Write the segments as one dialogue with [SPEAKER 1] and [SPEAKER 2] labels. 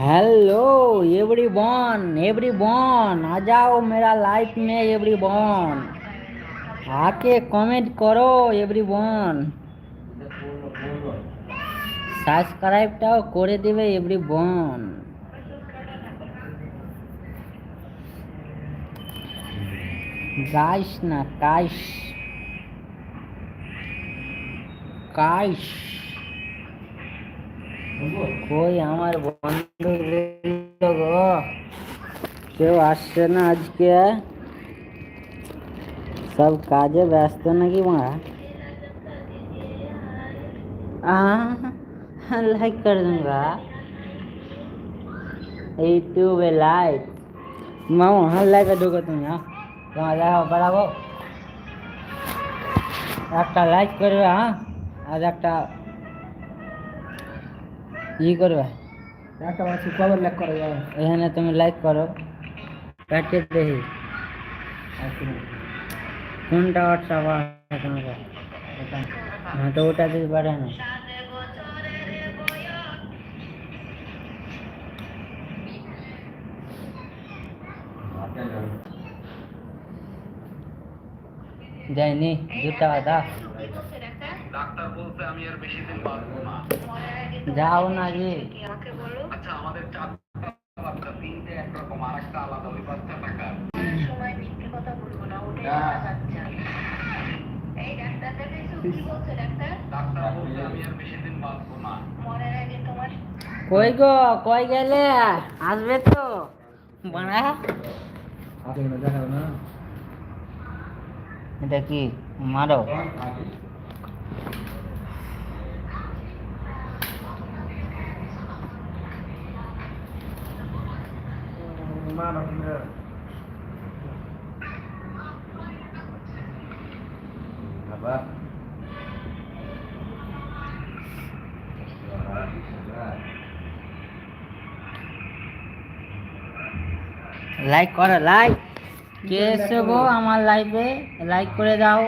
[SPEAKER 1] Hello everyone आ जाओ मेरा life में एवरीवन, आके कमेंट करो एवरीवन, সাবস্ক্রাইবটাও করে দেবে এভরিওয়ান। গাইস না কাইস কাইস কই আমার বন্ধু গো, কেউ আসছে না আজকে, সব কাজে ব্যস্ত নাকি মারা। लाइक कर दूंगा यूट्यूब लाइक, मैं वहाँ लाइक कर दूंगा। तुम यहाँ वहाँ जाओ बराबो একটা লাইক করবে, হ্যাঁ, আর একটা ই করবে, একটা আছে কবে লাইক করবে, এখানে তুমি লাইক করো, কাটে দেখি কোনটা হোয়াটসঅ্যাপ আছে তোমার। হ্যাঁ তো ওটা দিতে পারে না। যাইনি দুটা কথা ডাক্তার বলতে আমি আর বেশি দিন বাঁচবো না। যাও না জি, আমাকে বলো। আচ্ছা আমাদের চারটা তিনটে একরকম, আরেকটা আলাদা, ওই বাচ্চা টাকা সময় মিথ্যে কথা বলবো না, ওটাই বাচ্চা। এই ডাক্তার দেখাইছো, কি বলছে ডাক্তার? ডাক্তার বলতে আমি আর বেশি দিন বাঁচবো না। মরার আগে তোমার কই গো, কই গেলে? আসবে তো বাড়া, আসবে না, দেখাও না। এটা কি মারো? লাইক করো, লাইক কে এসে গো আমার লাইভে, লাইক করে দাও।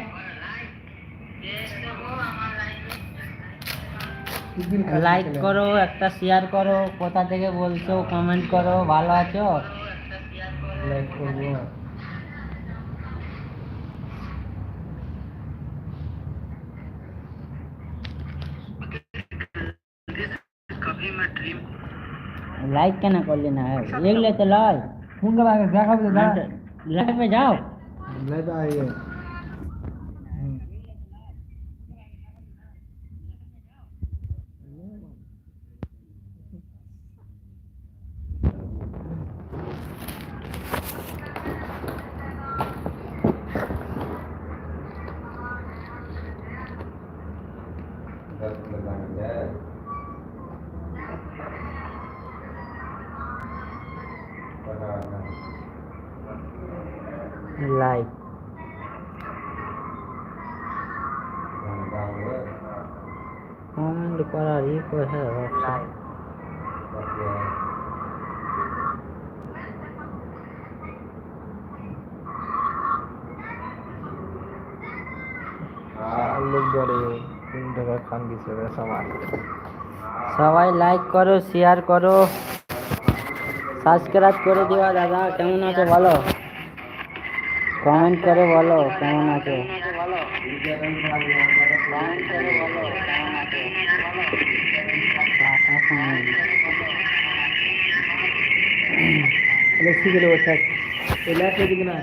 [SPEAKER 1] লাইক করো, একটা শেয়ার করো, কোথা থেকে বলছো কমেন্ট করো, ভালো আছো? লাইক করবো। লাইক কেন করলি না? এগুলো তো লয়, ফোন দেখাবে, লাইভে যাও, লাইভে আইয়ে লাইক কমেন্ট করার ই কোথায় অপশন? সবাই লাইক করো, শেয়ার করো, সাবস্ক্রাইব করে দিও। দাদা কেমন আছো বলো, কমেন্ট করে বলো কেমন আছো, শিখে বসে দিকে না।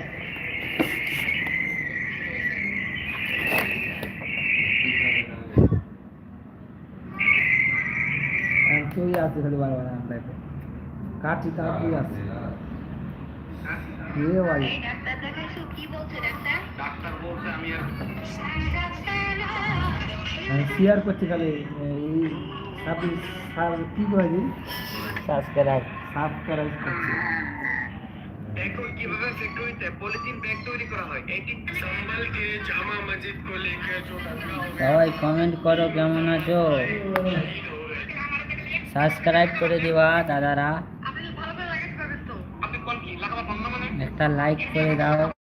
[SPEAKER 1] আছে খালি বারবার কাটি কাটি আছে। শেয়ার করছি খালি কি করে সাবস্ক্রাইব করছি। দেখো কিভাবে ফ্যাক্টরিতে পলিথিন ব্যাগ তৈরি করা হয়। এটি সম্বল কে জামা মসজিদ কো লেকে সবাই কমেন্ট করো কেমন আছো, সাবস্ক্রাইব করে দিবা দাদারা, একটা লাইক করে দাও।